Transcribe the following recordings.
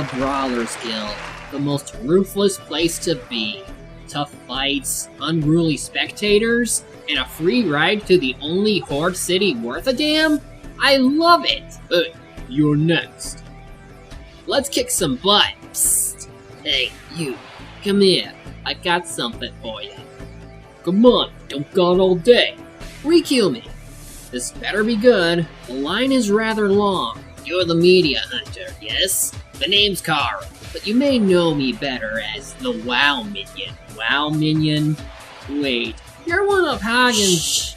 the Brawlers Guild, the most ruthless place to be. Tough fights, unruly spectators, and a free ride to the only Horde city worth a damn? I love it! You're next. Let's kick some butt. Psst. Hey, you, come here. I got something for you. Come on, don't go on all day. Re-kill me. This better be good. The line is rather long. You're the media hunter, yes? The name's Carl, but you may know me better as the WoW Minion. WoW Minion? Wait, you're one of Hagen's... Shh.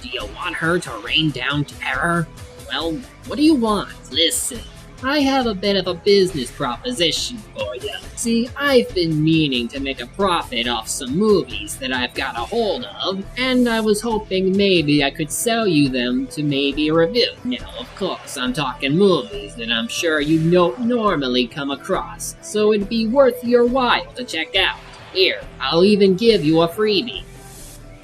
Do you want her to rain down terror? Well, what do you want? Listen, I have a bit of a business proposition for you. See, I've been meaning to make a profit off some movies that I've got a hold of, and I was hoping maybe I could sell you them to maybe a review. Now, of course, I'm talking movies that I'm sure you don't normally come across, so it'd be worth your while to check out. Here, I'll even give you a freebie.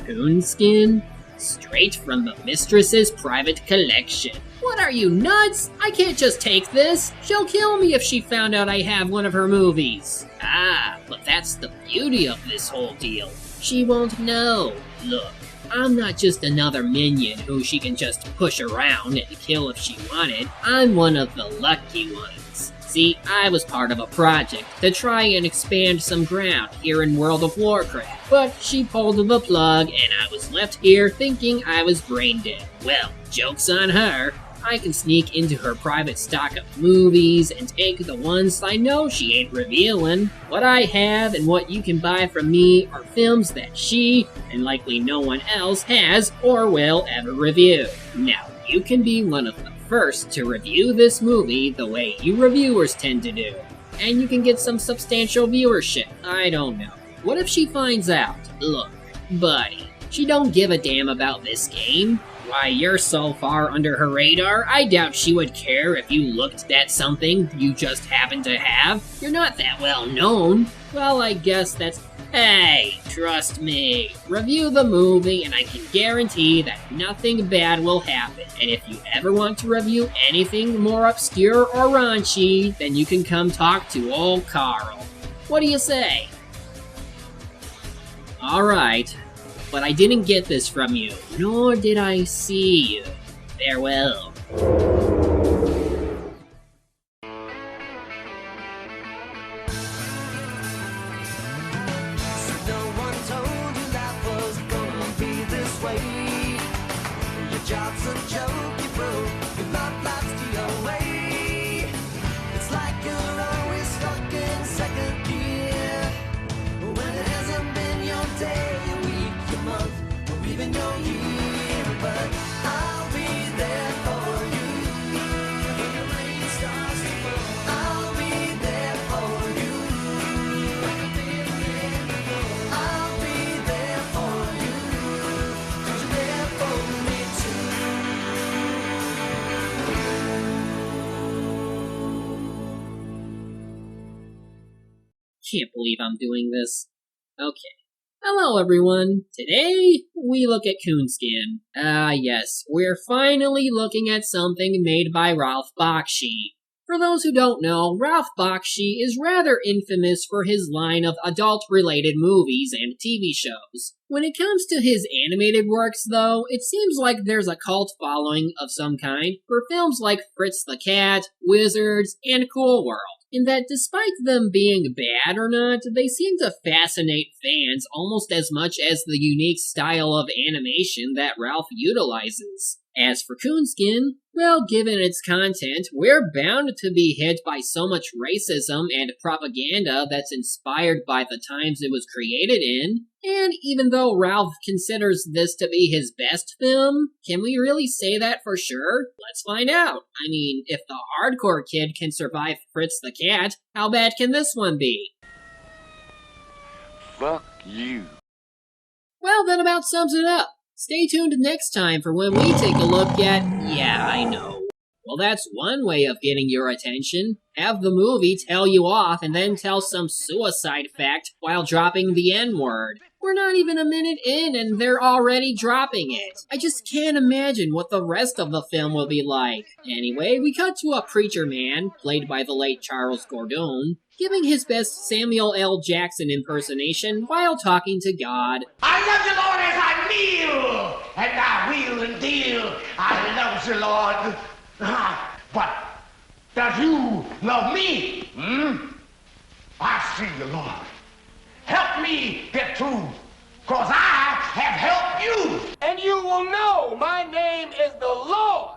Coonskin? Straight from the mistress's private collection. What are you, nuts? I can't just take this. She'll kill me if she found out I have one of her movies. Ah, but that's the beauty of this whole deal. She won't know. Look, I'm not just another minion who she can just push around and kill if she wanted. I'm one of the lucky ones. See, I was part of a project to try and expand some ground here in World of Warcraft, but she pulled the plug and I was left here thinking I was brain dead. Well, joke's on her. I can sneak into her private stock of movies and take the ones I know she ain't revealing. What I have and what you can buy from me are films that she, and likely no one else, has or will ever review. Now, you can be one of the first to review this movie the way you reviewers tend to do, and you can get some substantial viewership. I don't know. What if she finds out? Look, buddy, she don't give a damn about this game. Why, you're so far under her radar, I doubt she would care if you looked at something you just happen to have. You're not that well known. Well, I guess that's... Hey, trust me. Review the movie and I can guarantee that nothing bad will happen. And if you ever want to review anything more obscure or raunchy, then you can come talk to old Carl. What do you say? Alright. But I didn't get this from you, nor did I see you. Farewell. Job's a joke, you broke. Your love life's the away. It's like you're always stuck in second gear. When it hasn't been your day, your week, your month, or even your year. But I'll be there for you. When the rain starts to fall, I'll be there for you. Like I've been there before. I'll be there for you. 'Cause you're there for me too. Can't believe I'm doing this. Okay. Hello everyone. Today, we look at Coonskin. Yes, we're finally looking at something made by Ralph Bakshi. For those who don't know, Ralph Bakshi is rather infamous for his line of adult-related movies and TV shows. When it comes to his animated works, though, it seems like there's a cult following of some kind for films like Fritz the Cat, Wizards, and Cool World. In that despite them being bad or not, they seem to fascinate fans almost as much as the unique style of animation that Ralph utilizes. As for Coonskin, well, given its content, we're bound to be hit by so much racism and propaganda that's inspired by the times it was created in. And even though Ralph considers this to be his best film, can we really say that for sure? Let's find out. I mean, if the hardcore kid can survive Fritz the Cat, how bad can this one be? Fuck you. Well, that about sums it up. Stay tuned next time for when we take a look at... Yeah, I know. Well, that's one way of getting your attention. Have the movie tell you off and then tell some suicide fact while dropping the N-word. We're not even a minute in and they're already dropping it. I just can't imagine what the rest of the film will be like. Anyway, we cut to a preacher man, played by the late Charles Gordon, giving his best Samuel L. Jackson impersonation while talking to God. I love you, Lord, as I kneel, and I wheel and deal. I love you, Lord. But does you love me? I see you, Lord. Help me get through, because I have helped you. And you will know my name is the Lord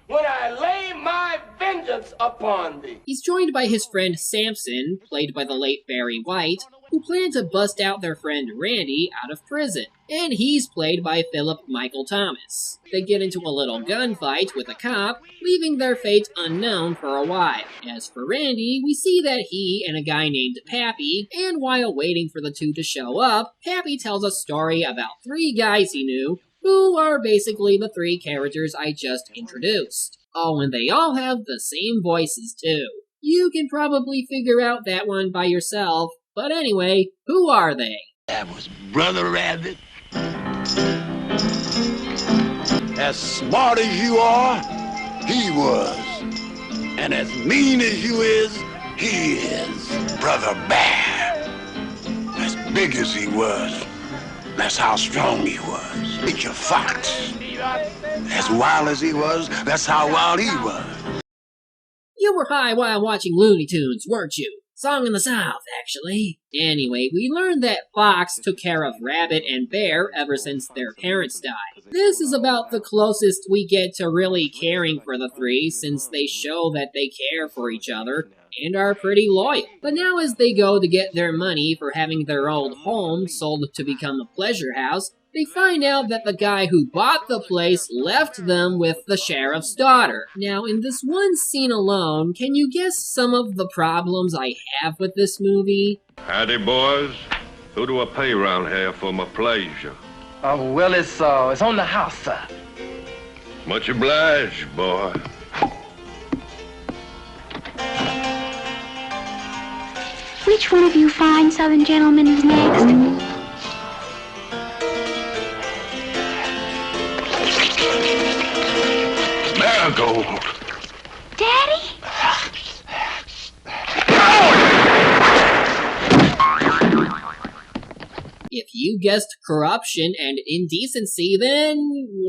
when I lay my vengeance upon thee. He's joined by his friend Samson, played by the late Barry White, who plan to bust out their friend Randy out of prison, and he's played by Philip Michael Thomas. They get into a little gunfight with a cop, leaving their fate unknown for a while. As for Randy, we see that he and a guy named Pappy, and while waiting for the two to show up, Pappy tells a story about 3 guys he knew, who are basically the 3 characters I just introduced. Oh, and they all have the same voices too. You can probably figure out that one by yourself, but anyway, who are they? That was Brother Rabbit. As smart as you are, he was. And as mean as you is, he is. Brother Bear. As big as he was, that's how strong he was. Major Fox. As wild as he was, that's how wild he was. You were high while watching Looney Tunes, weren't you? Song in the South, actually. Anyway, we learned that Fox took care of Rabbit and Bear ever since their parents died. This is about the closest we get to really caring for the 3, since they show that they care for each other and are pretty loyal. But now as they go to get their money for having their old home sold to become a pleasure house, they find out that the guy who bought the place left them with the sheriff's daughter. Now, in this one scene alone, can you guess some of the problems I have with this movie? Howdy, boys. Who do I pay around here for my pleasure? Well, it's on the house, sir. Much obliged, boy. Which one of you fine Southern gentlemen is next? Marigold. Daddy? If you guessed corruption and indecency, then,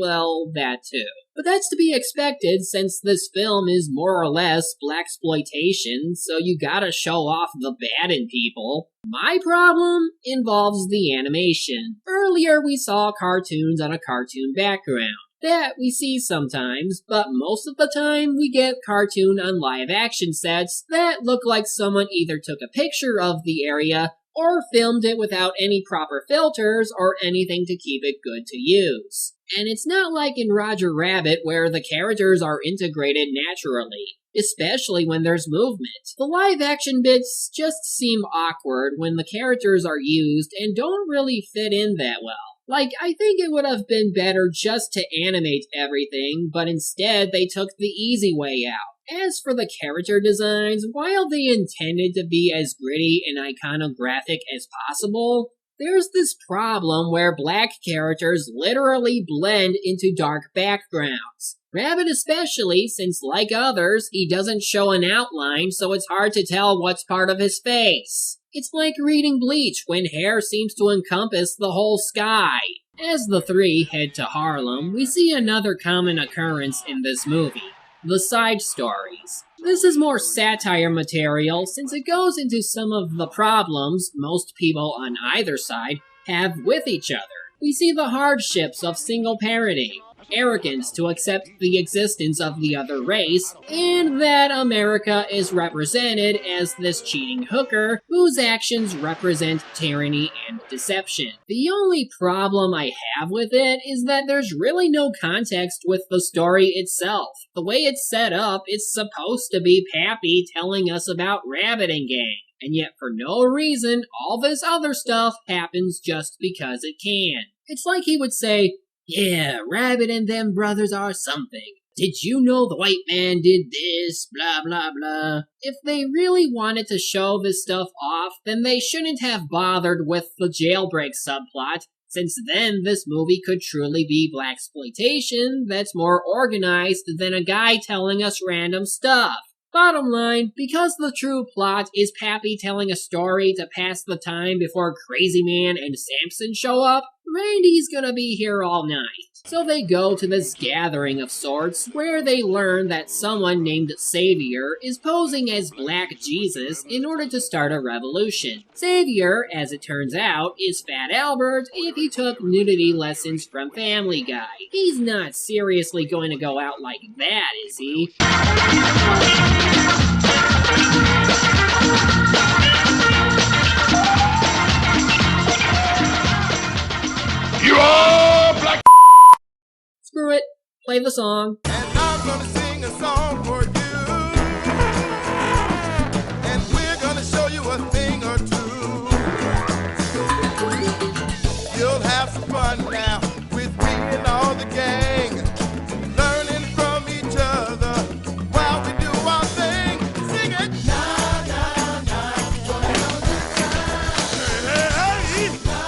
well, that too. But that's to be expected since this film is more or less blaxploitation, so you gotta show off the bad in people. My problem involves the animation. Earlier we saw cartoons on a cartoon background. That we see sometimes, but most of the time we get cartoon on live action sets that look like someone either took a picture of the area or filmed it without any proper filters or anything to keep it good to use. And it's not like in Roger Rabbit where the characters are integrated naturally, especially when there's movement. The live action bits just seem awkward when the characters are used and don't really fit in that well. Like, I think it would have been better just to animate everything, but instead they took the easy way out. As for the character designs, while they intended to be as gritty and iconographic as possible, there's this problem where black characters literally blend into dark backgrounds. Rabbit especially, since like others, he doesn't show an outline, so it's hard to tell what's part of his face. It's like reading Bleach when hair seems to encompass the whole sky. As the 3 head to Harlem, we see another common occurrence in this movie: the side stories. This is more satire material since it goes into some of the problems most people on either side have with each other. We see the hardships of single parenting, arrogance to accept the existence of the other race, and that America is represented as this cheating hooker whose actions represent tyranny and deception. The only problem I have with it is that there's really no context with the story itself. The way it's set up, it's supposed to be Pappy telling us about Rabbit and Gang, and yet for no reason, all this other stuff happens just because it can. It's like he would say, "Yeah, Rabbit and them brothers are something. did you know the white man did this, blah blah blah. If they really wanted to show this stuff off, then they shouldn't have bothered with the jailbreak subplot, since then this movie could truly be blaxploitation that's more organized than a guy telling us random stuff. Bottom line, because the true plot is Pappy telling a story to pass the time before Crazy Man and Samson show up, Randy's gonna be here all night. So they go to this gathering of sorts where they learn that someone named Savior is posing as Black Jesus in order to start a revolution. Savior, as it turns out, is Fat Albert if he took nudity lessons from Family Guy. He's not seriously going to go out like that, is he? You all black. Screw it, play the song. And I'm gonna sing a song for you. And we're gonna show you a thing or two. You'll have some fun now with me and all the gang. Learning from each other while we do our thing. Sing it! Na, na, na, gonna have a good time. Hey, hey, hey. Na,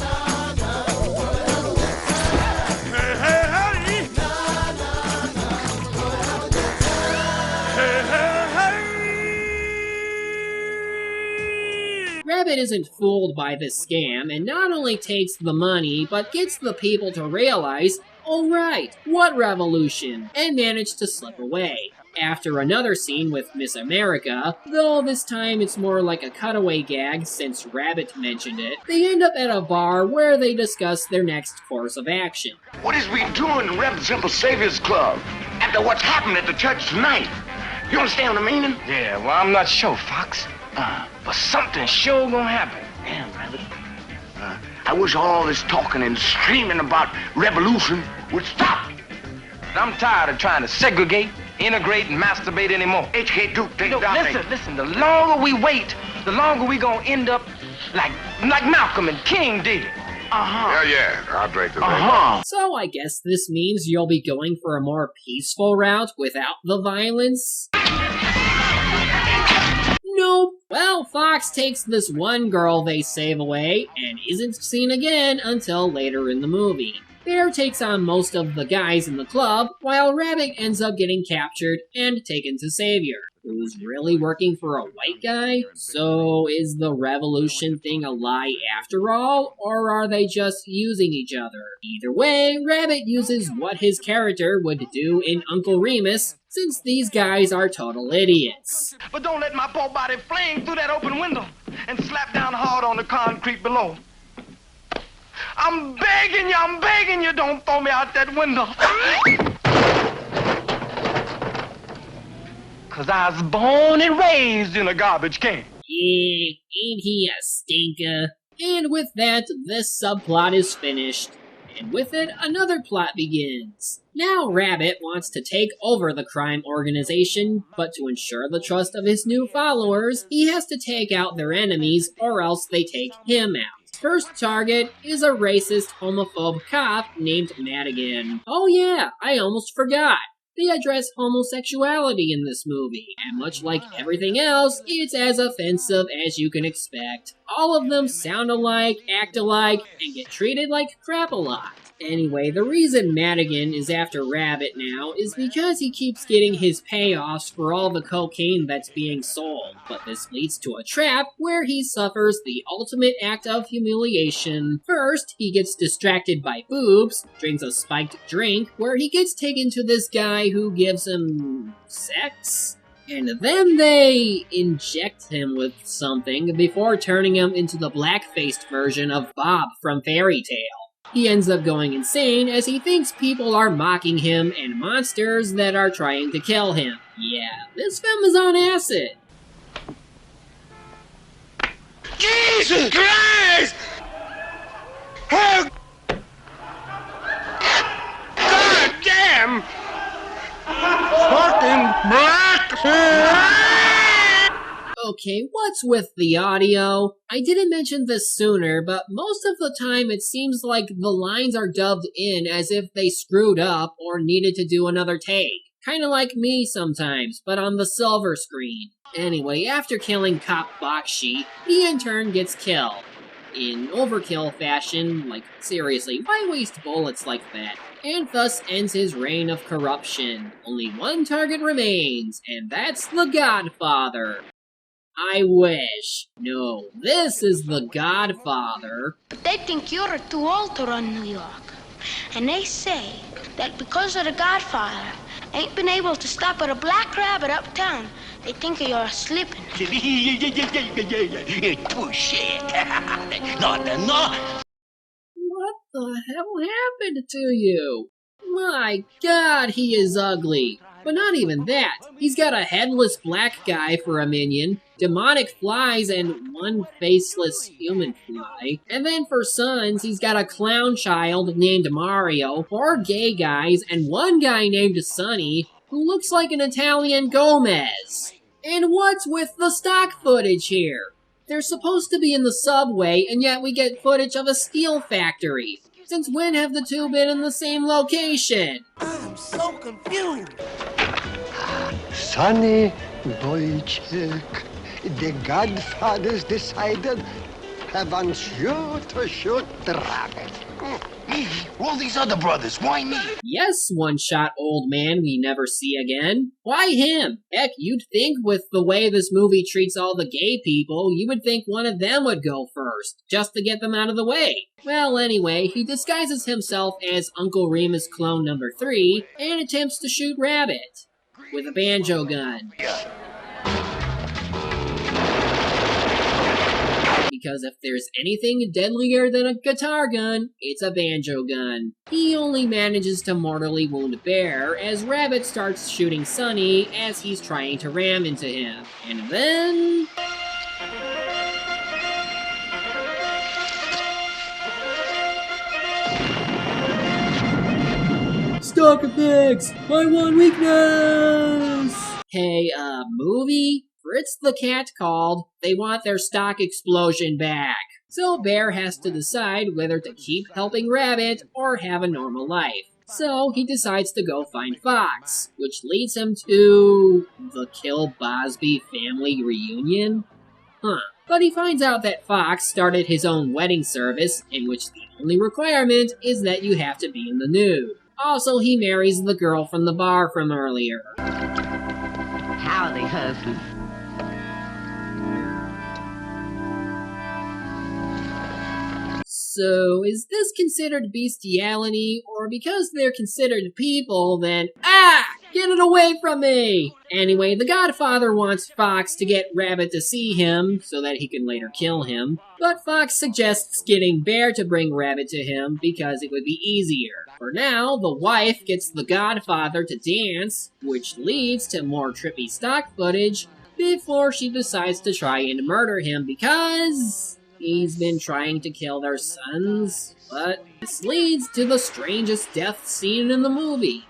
na, na, gonna have a good time. Hey, hey, hey. Na, na, na, gonna have a good time. Hey, hey, hey. Rabbit isn't fooled by this scam and not only takes the money, but gets the people to realize, oh right, what revolution, and manage to slip away. After another scene with Miss America, though this time it's more like a cutaway gag since Rabbit mentioned it, they end up at a bar where they discuss their next course of action. What is we doing in Reverend Simple Savior's Club after what's happened at the church tonight? You understand what I mean? Yeah, well, I'm not sure, Fox. But something sure gonna happen. Damn, Rabbit. I wish all this talking and screaming about revolution would stop. I'm tired of trying to segregate, integrate, and masturbate anymore. HK Duke, take Look, it down. listen, the longer we wait, the longer we gonna end up like Malcolm and King did. Yeah, I'll drink the So I guess this means you'll be going for a more peaceful route without the violence? Nope. Well, Fox takes this one girl they save away and isn't seen again until later in the movie. Bear takes on most of the guys in the club, while Rabbit ends up getting captured and taken to Savior, who's really working for a white guy. So is the revolution thing a lie after all, or are they just using each other? Either way, Rabbit uses what his character would do in Uncle Remus, since these guys are total idiots. But don't let my poor body fling through that open window and slap down hard on the concrete below. I'm begging you, don't throw me out that window. 'Cause I was born and raised in a garbage can. Yeah, ain't he a stinker? And with that, this subplot is finished. And with it, another plot begins. Now Rabbit wants to take over the crime organization, but to ensure the trust of his new followers, he has to take out their enemies or else they take him out. First target is a racist, homophobe cop named Madigan. Oh yeah, I almost forgot. They address homosexuality in this movie, and much like everything else, it's as offensive as you can expect. All of them sound alike, act alike, and get treated like crap a lot. Anyway, the reason Madigan is after Rabbit now is because he keeps getting his payoffs for all the cocaine that's being sold. But this leads to a trap where he suffers the ultimate act of humiliation. First, he gets distracted by boobs, drinks a spiked drink, where he gets taken to this guy who gives him sex? And then they inject him with something before turning him into the black-faced version of Bob from Fairy Tale. He ends up going insane as he thinks people are mocking him and monsters that are trying to kill him. Yeah, this film is on acid. Jesus Christ! Oh, God damn! Fucking black! Okay, what's with the audio? I didn't mention this sooner, but most of the time it seems like the lines are dubbed in as if they screwed up or needed to do another take. Kinda like me sometimes, but on the silver screen. Anyway, after killing Cop Bakshi, he in turn gets killed. In overkill fashion, like seriously, why waste bullets like that? And thus ends his reign of corruption. Only one target remains, and that's the Godfather. I wish. No, this is the Godfather. They think you're too old to run New York. And they say that because of the Godfather ain't been able to stop at a black rabbit uptown, they think you're slipping. Bullshit. No. What the hell happened to you? My god, he is ugly. But not even that. He's got a headless black guy for a minion, demonic flies, and one faceless human fly. And then for sons, he's got a clown child named Mario, 4 gay guys, and one guy named Sonny, who looks like an Italian Gomez. And what's with the stock footage here? They're supposed to be in the subway, and yet we get footage of a steel factory. Since when have the two been in the same location? I'm so confused. Sonny Boychik, the Godfathers decided have on you to shoot the rabbit. Me? All these other brothers, why me? Yes, one-shot old man we never see again. Why him? Heck, you'd think with the way this movie treats all the gay people, you would think one of them would go first, just to get them out of the way. Well, anyway, he disguises himself as Uncle Remus clone number 3 and attempts to shoot Rabbit with a banjo gun. Because if there's anything deadlier than a guitar gun, it's a banjo gun. He only manages to mortally wound Bear as Rabbit starts shooting Sonny as he's trying to ram into him. And then... Stock effects! My one weakness! Hey, movie? Fritz the Cat called. They want their stock explosion back. So Bear has to decide whether to keep helping Rabbit or have a normal life. So he decides to go find Fox, which leads him to the Kill Bosby family reunion? But he finds out that Fox started his own wedding service, in which the only requirement is that you have to be in the nude. Also, he marries the girl from the bar from earlier. Howdy, husband. So, is this considered bestiality, or because they're considered people, then get it away from me! Anyway, the Godfather wants Fox to get Rabbit to see him, so that he can later kill him, but Fox suggests getting Bear to bring Rabbit to him because it would be easier. For now, the wife gets the Godfather to dance, which leads to more trippy stock footage, before she decides to try and murder him because... he's been trying to kill their sons, but this leads to the strangest death scene in the movie.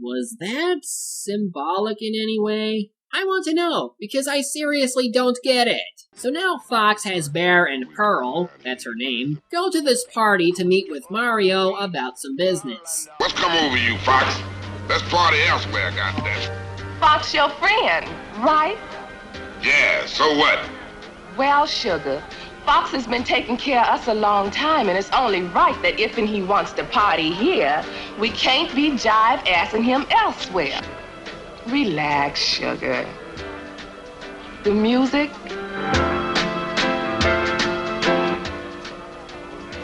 Was that symbolic in any way? I want to know, because I seriously don't get it. So now Fox has Bear and Pearl, that's her name, go to this party to meet with Mario about some business. What's come over you, Fox? Let's party elsewhere, goddamn. Fox your friend, right? Yeah, so what? Well, sugar, Fox has been taking care of us a long time, and it's only right that if and he wants to party here, we can't be jive-assing him elsewhere. Relax, sugar. The music?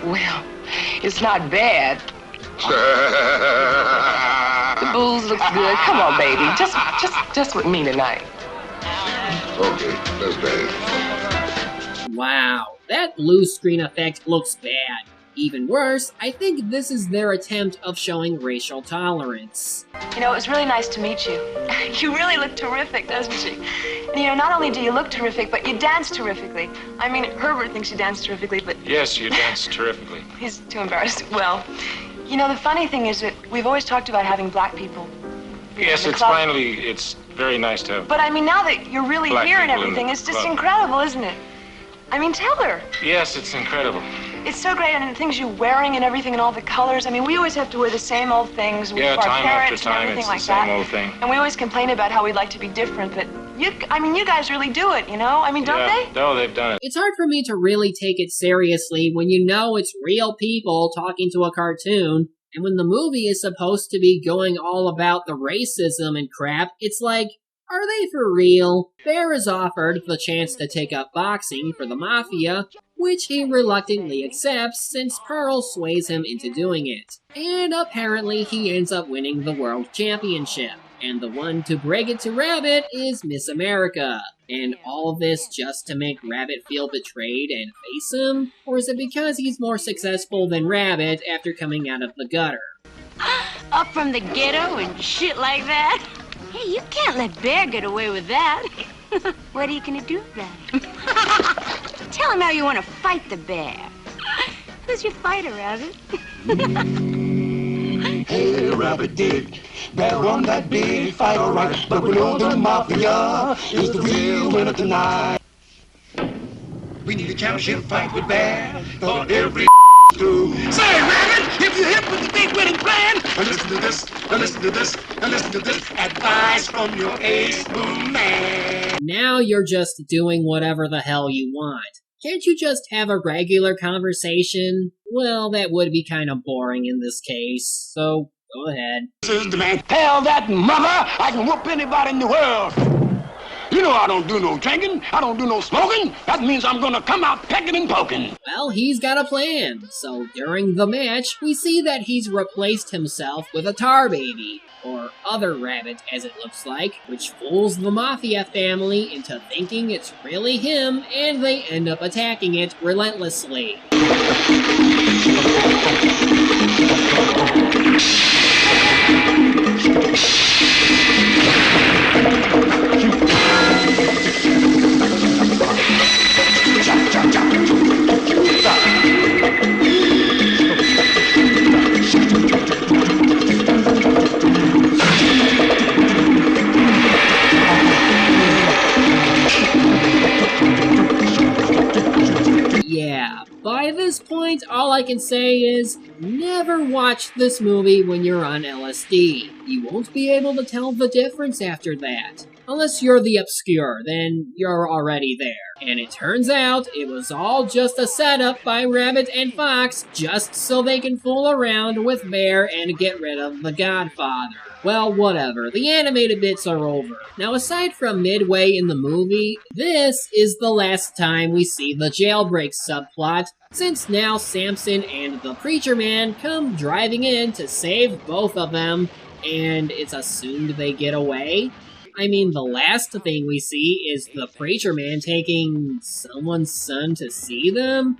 Well, it's not bad. The booze looks good. Come on, baby. Just with me tonight. Okay, let's dance. Wow, that blue screen effect looks bad. Even worse, I think this is their attempt of showing racial tolerance. You know, it was really nice to meet you. You really look terrific, doesn't she? And, you know, not only do you look terrific, but you dance terrifically. I mean, Herbert thinks you dance terrifically, but... Yes, you dance terrifically. He's too embarrassed. Well, you know, the funny thing is that we've always talked about having black people. Yes, in the it's club. finally, it's very nice to have... But I mean, now that you're really Black here and people in everything, the it's just club. incredible, isn't it? I mean, tell her. Yes, it's incredible. It's so great, and the things you're wearing and everything and all the colors. I mean, we always have to wear the same old things with Yeah, our time after parents and time, everything it's like the same that. old thing. And we always complain about how we'd like to be different, but you guys really do it, you know? I mean, don't they? No, they've done it. It's hard for me to really take it seriously when you know it's real people talking to a cartoon, and when the movie is supposed to be going all about the racism and crap, it's like, are they for real? Bear is offered the chance to take up boxing for the Mafia, which he reluctantly accepts since Pearl sways him into doing it. And apparently he ends up winning the World Championship. And the one to break it to Rabbit is Miss America. And all this just to make Rabbit feel betrayed and face him? Or is it because he's more successful than Rabbit after coming out of the gutter? Up from the ghetto and shit like that? Hey, you can't let Bear get away with that. What are you gonna do about it? Tell him how you want to fight the bear. Who's your fighter, Rabbit? Hey, Rabbit Dick, Bear won that big fight, all right, but we know the Mafia is the real winner tonight. We need a championship fight with Bear for every through. Say, Rabbit, if you're hip with the big winning plan, listen to this, listen to this, listen to this advice from your ace boom man. Now you're just doing whatever the hell you want. Can't you just have a regular conversation? Well, that would be kind of boring in this case, so go ahead. This is the man. Tell that mother I can whoop anybody in the world. You know I don't do no drinking, I don't do no smoking. That means I'm gonna come out pecking and poking. Well, he's got a plan. So during the match, we see that he's replaced himself with a tar baby, or other rabbit as it looks like, which fools the Mafia family into thinking it's really him, and they end up attacking it relentlessly. Yeah, by this point, all I can say is, never watch this movie when you're on LSD. You won't be able to tell the difference after that. Unless you're the obscure, then you're already there. And it turns out, it was all just a setup by Rabbit and Fox, just so they can fool around with Bear and get rid of the Godfather. Well, whatever, the animated bits are over. Now, aside from midway in the movie, this is the last time we see the jailbreak subplot, since now Samson and the Preacher Man come driving in to save both of them, and it's assumed they get away. I mean, the last thing we see is the Preacher Man taking someone's son to see them?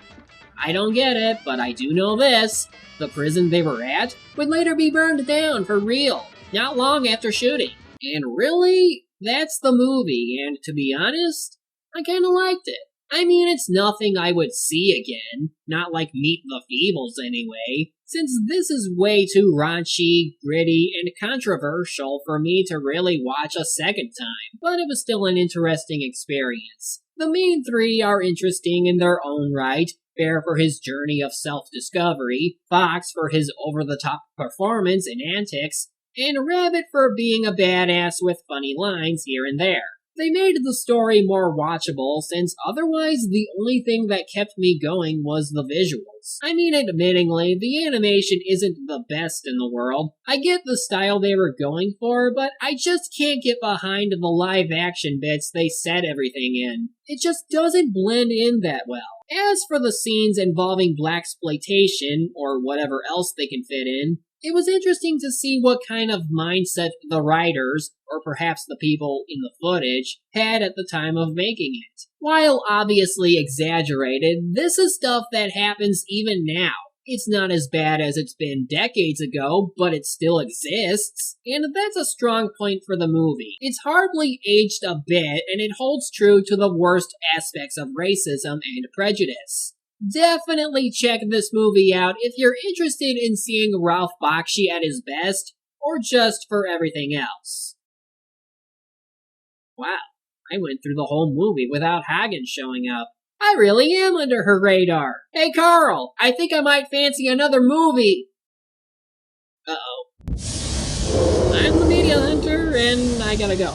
I don't get it, but I do know this. The prison they were at would later be burned down for real, not long after shooting. And really, that's the movie, and to be honest, I kinda liked it. I mean, it's nothing I would see again, not like Meet the Feebles anyway, since this is way too raunchy, gritty, and controversial for me to really watch a second time, but it was still an interesting experience. The main three are interesting in their own right, Bear for his journey of self-discovery, Fox for his over-the-top performance and antics, and Rabbit for being a badass with funny lines here and there. They made the story more watchable, since otherwise the only thing that kept me going was the visuals. I mean, admittingly, the animation isn't the best in the world. I get the style they were going for, but I just can't get behind the live-action bits they set everything in. It just doesn't blend in that well. As for the scenes involving blaxploitation, or whatever else they can fit in, It was interesting to see what kind of mindset the writers, or perhaps the people in the footage, had at the time of making it. While obviously exaggerated, this is stuff that happens even now. It's not as bad as it's been decades ago, but it still exists. And that's a strong point for the movie. It's hardly aged a bit, and it holds true to the worst aspects of racism and prejudice. Definitely check this movie out if you're interested in seeing Ralph Bakshi at his best, or just for everything else. Wow, I went through the whole movie without Hagen showing up. I really am under her radar. Hey Carl, I think I might fancy another movie. Uh-oh. I'm the media hunter, and I gotta go.